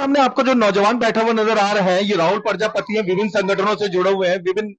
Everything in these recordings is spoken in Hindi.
सामने आपका जो नौजवान बैठा हुआ नजर आ रहा है, ये राहुल प्रजापति है, विभिन्न संगठनों से जुड़े हुए हैं, विभिन्न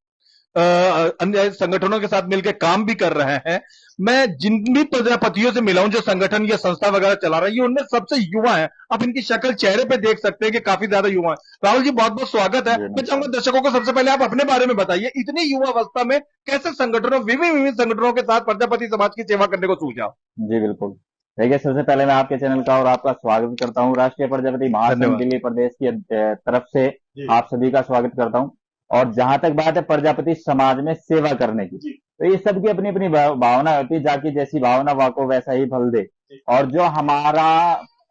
अन्य संगठनों के साथ मिलकर काम भी कर रहे हैं। मैं जिन भी प्रजापतियों से मिला हूं, जो संगठन या संस्था वगैरह चला रहा है, ये उनमें सबसे युवा है। आप इनकी शक्ल चेहरे पे देख सकते हैं कि काफी ज्यादा युवा है। राहुल जी, बहुत बहुत स्वागत है। मैं चाहूंगा दर्शकों को सबसे पहले आप अपने बारे में बताइए, इतनी युवा अवस्था में कैसे संगठनों, विभिन्न संगठनों के साथ प्रजापति समाज की सेवा करने को सूझा? जी बिल्कुल। देखिए, सबसे पहले मैं आपके चैनल का और आपका स्वागत करता हूँ। राष्ट्रीय प्रजापति महासंघ दिल्ली प्रदेश की तरफ से आप सभी का स्वागत करता हूँ। और जहां तक बात है प्रजापति समाज में सेवा करने की, तो ये सबकी अपनी अपनी भावना होती है। जाकी जैसी भावना वाको वैसा ही फल दे। और जो हमारा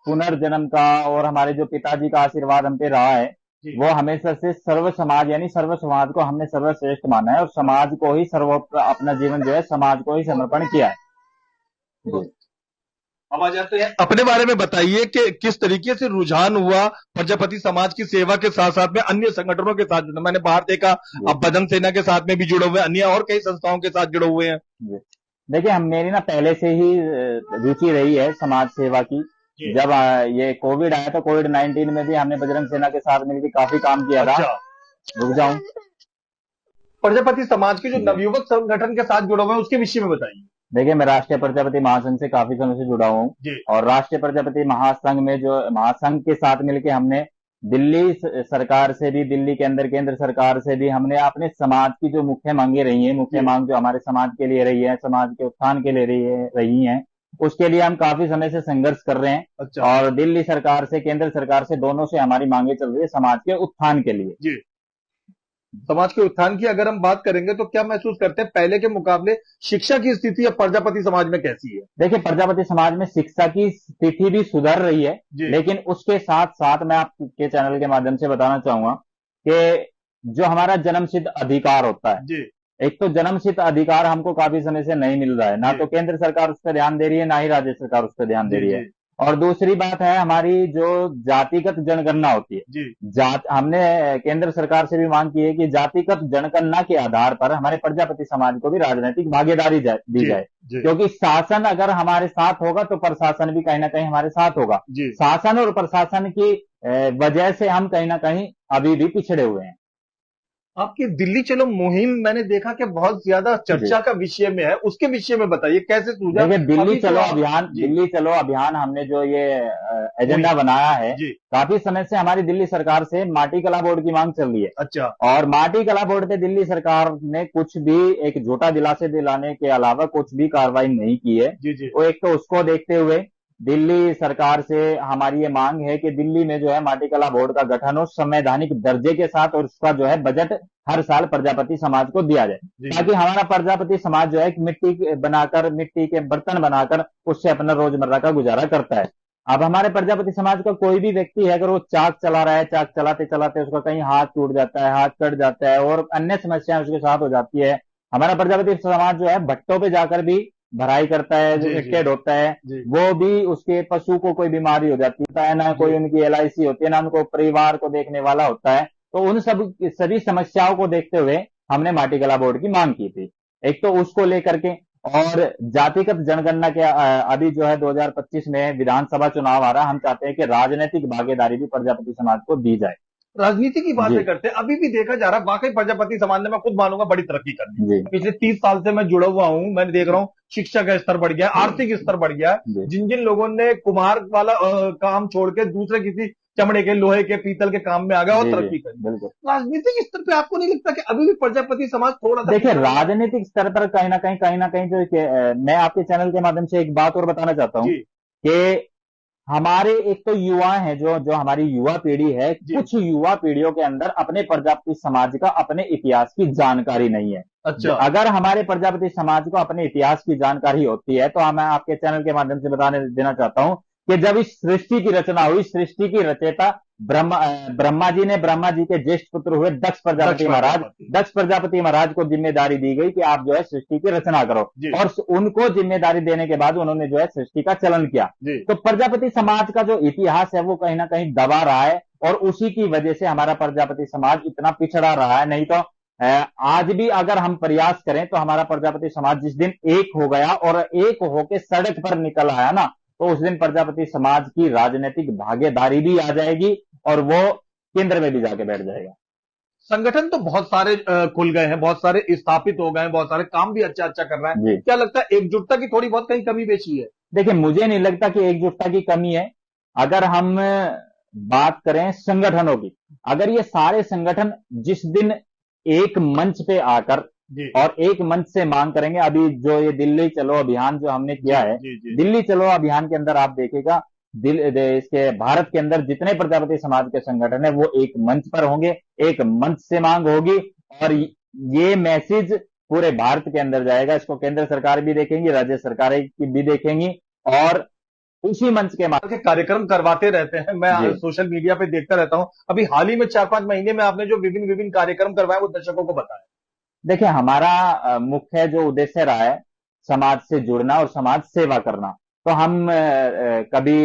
पुनर्जन्म का और हमारे जो पिताजी का आशीर्वाद हम पे रहा है, वो हमेशा से सर्व समाज यानी सर्व समाज को हमने सर्वश्रेष्ठ माना है और समाज को ही अपना जीवन जो है समाज को ही समर्पण किया है। अब आ जाते हैं, अपने बारे में बताइए कि किस तरीके से रुझान हुआ प्रजापति समाज की सेवा के साथ साथ में अन्य संगठनों के साथ। मैंने बाहर देखा आप बजरंग सेना के साथ में भी जुड़े हुए हैं, अन्य और कई संस्थाओं के साथ जुड़े हुए हैं। देखिए, मेरी ना पहले से ही रुचि रही है समाज सेवा की। जब ये कोविड आया तो कोविड-19 में भी हमने बजरंग सेना के साथ मिलकर काफी काम किया था। रुक जाऊं, प्रजापति समाज के जो नवयुवक संगठन के साथ जुड़े हुए हैं उसके विषय में बताइए। देखिए, मैं राष्ट्रीय प्रजापति महासंघ से काफी समय से जुड़ा हूँ और राष्ट्रीय प्रजापति महासंघ में जो महासंघ के साथ मिलकर हमने दिल्ली सरकार से भी, दिल्ली के अंदर केंद्र सरकार से भी हमने अपने समाज की जो मुख्य मांगे रही हैं, मुख्य मांग जो हमारे समाज के लिए रही है, समाज के उत्थान के लिए रही है, उसके लिए हम काफी समय से संघर्ष कर रहे हैं। और दिल्ली सरकार से, केंद्र सरकार से, दोनों से हमारी मांगे चल रही है समाज के उत्थान के लिए। समाज के उत्थान की अगर हम बात करेंगे तो क्या महसूस करते हैं पहले के मुकाबले शिक्षा की स्थिति अब प्रजापति समाज में कैसी है? देखिए, प्रजापति समाज में शिक्षा की स्थिति भी सुधर रही है, लेकिन उसके साथ साथ मैं आपके चैनल के माध्यम से बताना चाहूंगा कि जो हमारा जन्मसिद्ध अधिकार होता है, एक तो जन्मसिद्ध अधिकार हमको काफी समय से नहीं मिल रहा है। ना तो केंद्र सरकार उस पर ध्यान दे रही है, ना ही राज्य सरकार उस पर ध्यान दे रही है। और दूसरी बात है हमारी जो जातिगत जनगणना होती है, हमने केंद्र सरकार से भी मांग की है कि जातिगत जनगणना के आधार पर हमारे प्रजापति समाज को भी राजनीतिक भागीदारी दी जाए। क्योंकि शासन अगर हमारे साथ होगा तो प्रशासन भी कहीं ना कहीं हमारे साथ होगा। शासन और प्रशासन की वजह से हम कहीं ना कहीं अभी भी पिछड़े हुए हैं। आपकी दिल्ली चलो मुहिम मैंने देखा कि बहुत ज्यादा चर्चा का विषय में है, उसके विषय में बताइए कैसे सूझा? देखिए, दिल्ली चलो अभियान हमने जो ये एजेंडा बनाया है, काफी समय से हमारी दिल्ली सरकार से माटी कला बोर्ड की मांग चल रही है। और माटी कला बोर्ड पे दिल्ली सरकार ने कुछ भी एक झूठा दिलासे दिलाने के अलावा कुछ भी कार्रवाई नहीं की है। तो एक तो उसको देखते हुए दिल्ली सरकार से हमारी ये मांग है कि दिल्ली में जो है माटी कला बोर्ड का गठन हो संवैधानिक दर्जे के साथ, और उसका जो है बजट हर साल प्रजापति समाज को दिया जाए, ताकि हमारा प्रजापति समाज जो है मिट्टी के बर्तन बनाकर उससे अपना रोजमर्रा का गुजारा करता है। अब हमारे प्रजापति समाज का कोई भी व्यक्ति है, अगर वो चाक चला रहा है, चाक चलाते चलाते उसका कहीं हाथ टूट जाता है, हाथ कट जाता है और अन्य समस्याएं उसके साथ हो जाती है, हमारा प्रजापति समाज जो है भट्टों पे जाकर भी भराई करता है, जो एक्टेड होता है, वो भी उसके पशु को कोई बीमारी हो जाती है, ना कोई उनकी LIC होती है, ना उनको परिवार को देखने वाला होता है। तो उन सभी समस्याओं को देखते हुए हमने माटी कला बोर्ड की मांग की थी। एक तो उसको लेकर के, और जातिगत जनगणना के अभी जो है 2025 में विधानसभा चुनाव आ रहा है, हम चाहते हैं कि राजनीतिक भागीदारी भी प्रजापति समाज को दी जाए। राजनीति की बातें करते हैं, अभी भी देखा जा रहा है वाकई प्रजापति समाज ने, मैं खुद मानूंगा, बड़ी तरक्की कर दी। पिछले 30 साल से मैं जुड़ा हुआ हूं, मैंने देख रहा हूं शिक्षा का स्तर बढ़ गया, आर्थिक स्तर बढ़ गया। जिन जिन लोगों ने कुम्हार वाला काम छोड़ के दूसरे किसी चमड़े के, लोहे के, पीतल के काम में आ गया और तरक्की कर। राजनीतिक स्तर पे आपको नहीं लगता कि अभी भी प्रजापति समाज थोड़ा सा? देखिए, राजनीतिक स्तर पर कहीं ना कहीं जो मैं आपके चैनल के माध्यम से एक बात और बताना चाहता हूँ कि हमारे एक तो युवा है, जो हमारी युवा पीढ़ी है, कुछ युवा पीढ़ियों के अंदर अपने प्रजापति समाज का, अपने इतिहास की जानकारी नहीं है। अगर हमारे प्रजापति समाज को अपने इतिहास की जानकारी होती है तो मैं आपके चैनल के माध्यम से देना चाहता हूं कि जब इस सृष्टि की रचना हुई, सृष्टि की रचयिता ब्रह्मा जी के ज्येष्ठ पुत्र हुए दक्ष प्रजापति महाराज को जिम्मेदारी दी गई कि आप जो है सृष्टि की रचना करो, और उनको जिम्मेदारी देने के बाद उन्होंने जो है सृष्टि का चलन किया। तो प्रजापति समाज का जो इतिहास है वो कहीं ना कहीं दबा रहा है, और उसी की वजह से हमारा प्रजापति समाज इतना पिछड़ा रहा है। नहीं तो आज भी अगर हम प्रयास करें तो हमारा प्रजापति समाज जिस दिन एक हो गया और एक होके सड़क पर निकल आया ना, तो उस दिन प्रजापति समाज की राजनीतिक भागीदारी भी आ जाएगी और वो केंद्र में भी जाके बैठ जाएगा। संगठन तो बहुत सारे खुल गए हैं, बहुत सारे स्थापित हो गए हैं, बहुत सारे काम भी अच्छा अच्छा कर रहे हैं। क्या लगता है एकजुटता की थोड़ी बहुत कहीं कमी पेशी है? देखिए, मुझे नहीं लगता कि एकजुटता की कमी है। अगर हम बात करें संगठनों की, अगर ये सारे संगठन जिस दिन एक मंच पे आकर और एक मंच से मांग करेंगे, अभी जो ये दिल्ली चलो अभियान जो हमने किया है, दिल्ली चलो अभियान के अंदर आप देखिएगा इसके भारत के अंदर जितने प्रजापति समाज के संगठन है वो एक मंच पर होंगे, एक मंच से मांग होगी और ये मैसेज पूरे भारत के अंदर जाएगा। इसको केंद्र सरकार भी देखेंगी, राज्य सरकारें भी देखेंगी और उसी मंच के कार्यक्रम करवाते रहते हैं। मैं सोशल मीडिया पे देखता रहता हूं। अभी हाल ही में 4-5 महीने में आपने जो विभिन्न कार्यक्रम करवाए वो दर्शकों को बताएं। देखिए, हमारा मुख्य जो उद्देश्य रहा है समाज से जुड़ना और समाज सेवा करना। तो हम कभी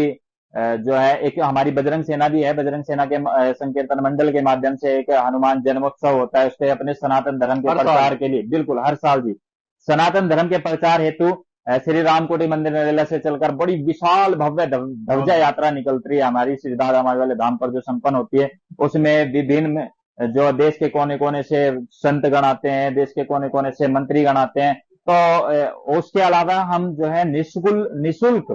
जो है एक हमारी बजरंग सेना भी है, बजरंग सेना के संकीर्तन मंडल के माध्यम से एक हनुमान जन्मोत्सव होता है, उसके अपने सनातन धर्म के प्रचार के लिए, बिल्कुल हर साल जी, सनातन धर्म के प्रचार हेतु श्री रामकोटी मंदिर नरेला से चलकर बड़ी विशाल भव्य ध्वजा यात्रा निकलती है हमारी श्री दादा माई वाले धाम पर जो संपन्न होती है। उसमें विभिन्न जो देश के कोने कोने से संत गण आते हैं, देश के कोने कोने से मंत्री गण आते हैं। तो उसके अलावा हम जो है निःशुल्क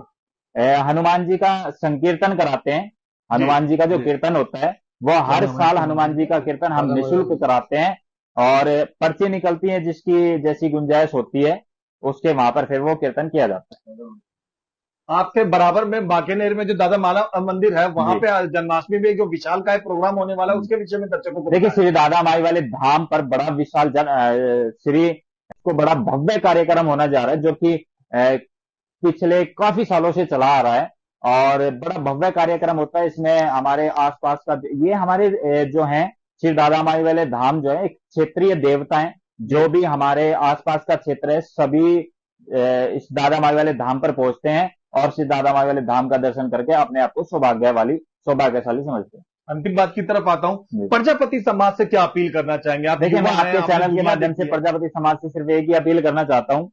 हनुमान जी का संकीर्तन कराते हैं। हनुमान जी का जो कीर्तन होता है वो हर साल हनुमान जी का कीर्तन हम निःशुल्क कराते हैं और पर्ची निकलती है जिसकी जैसी गुंजाइश होती है उसके वहां पर फिर वो कीर्तन किया जाता है। आपके बराबर में बांकेनेर में जो दादा माला मंदिर है वहां पे जन्माष्टमी में जो विशाल का प्रोग्राम होने वाला है उसके विषय में दर्शकों को देखिए, श्री दादा माई वाले धाम पर बड़ा विशाल को बड़ा भव्य कार्यक्रम होना जा रहा है जो कि पिछले काफी सालों से चला आ रहा है और बड़ा भव्य कार्यक्रम होता है। इसमें हमारे आसपास का ये हमारे जो है श्री दादा माई वाले धाम जो है एक क्षेत्रीय देवता है, जो भी हमारे आसपास का क्षेत्र है सभी इस दादा माई वाले धाम पर पहुंचते हैं और श्री दादा माई वाले धाम का दर्शन करके अपने आप को सौभाग्यशाली समझते हैं। अंतिम बात की तरफ आता हूं, प्रजापति समाज से क्या अपील करना चाहेंगे आप? देखिए, मैं आपके चैनल के माध्यम से प्रजापति समाज से सिर्फ एक ही अपील करना चाहता हूं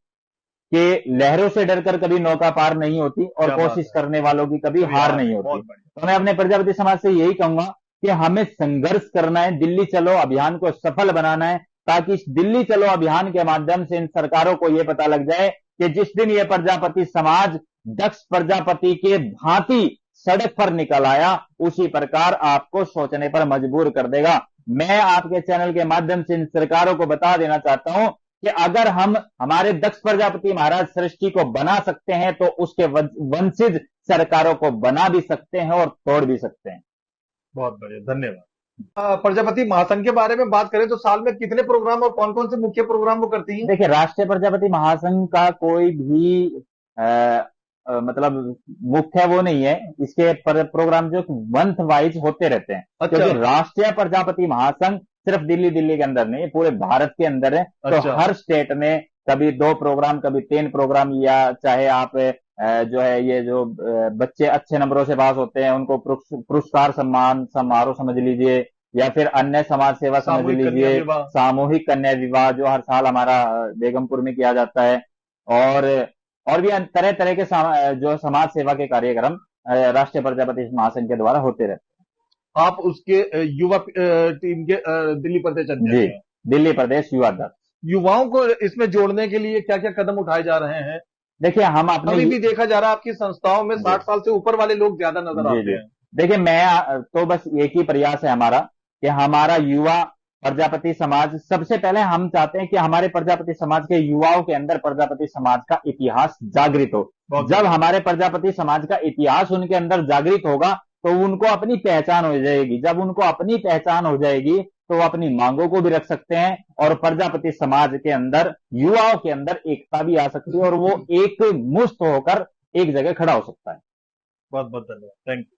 कि लहरों से डरकर कभी नौका पार नहीं होती और कोशिश करने वालों की कभी हार नहीं होती। तो मैं अपने प्रजापति समाज से यही कहूंगा कि हमें संघर्ष करना है, दिल्ली चलो अभियान को सफल बनाना है ताकि इस दिल्ली चलो अभियान के माध्यम से इन सरकारों को यह पता लग जाए कि जिस दिन ये प्रजापति समाज दक्ष प्रजापति के भांति सड़क पर निकल आया उसी प्रकार आपको सोचने पर मजबूर कर देगा। मैं आपके चैनल के माध्यम से इन सरकारों को बता देना चाहता हूं कि अगर हम हमारे दक्ष प्रजापति महाराज सृष्टि को बना सकते हैं तो उसके वंशिज सरकारों को बना भी सकते हैं और तोड़ भी सकते हैं। बहुत बढ़िया, धन्यवाद। प्रजापति महासंघ के बारे में बात करें तो साल में कितने प्रोग्राम और कौन कौन से मुख्य प्रोग्राम वो करती है? देखिए, राष्ट्रीय प्रजापति महासंघ का कोई भी मतलब मुख्य वो नहीं है, इसके प्रोग्राम जो मंथ वाइज होते रहते हैं। अच्छा। क्योंकि राष्ट्रीय प्रजापति महासंघ सिर्फ दिल्ली के अंदर नहीं, पूरे भारत के अंदर है। अच्छा। तो हर स्टेट में कभी 2 प्रोग्राम कभी 3 प्रोग्राम, या चाहे आप जो है ये जो बच्चे अच्छे नंबरों से पास होते हैं उनको पुरस्कार सम्मान समारोह समझ लीजिए, या फिर अन्य समाज सेवा समझ लीजिए, सामूहिक कन्या विवाह जो हर साल हमारा बेगमपुर में किया जाता है, और भी तरह तरह के जो समाज सेवा के कार्यक्रम राष्ट्रीय प्रजापति महासंघ के द्वारा होते रहते हैं। आप उसके युवा टीम के दिल्ली प्रदेश अध्यक्ष हैं? दिल्ली प्रदेश युवा अध्यक्ष। युवाओं को इसमें जोड़ने के लिए क्या क्या कदम उठाए जा रहे हैं? देखिए, हम अपने अभी भी देखा जा रहा है आपकी संस्थाओं में 60 साल से ऊपर वाले लोग ज्यादा नजर आते हैं। देखिए, मैं तो बस एक ही प्रयास है हमारा कि हमारा युवा प्रजापति समाज, सबसे पहले हम चाहते हैं कि हमारे प्रजापति समाज के युवाओं के अंदर प्रजापति समाज का इतिहास जागृत हो। जब हमारे प्रजापति समाज का इतिहास उनके अंदर जागृत होगा तो उनको अपनी पहचान हो जाएगी। जब उनको अपनी पहचान हो जाएगी तो वो अपनी मांगों को भी रख सकते हैं और प्रजापति समाज के अंदर युवाओं के अंदर एकता भी आ सकती है और वो एक मुश्त होकर एक जगह खड़ा हो सकता है। बहुत बहुत धन्यवाद, थैंक यू।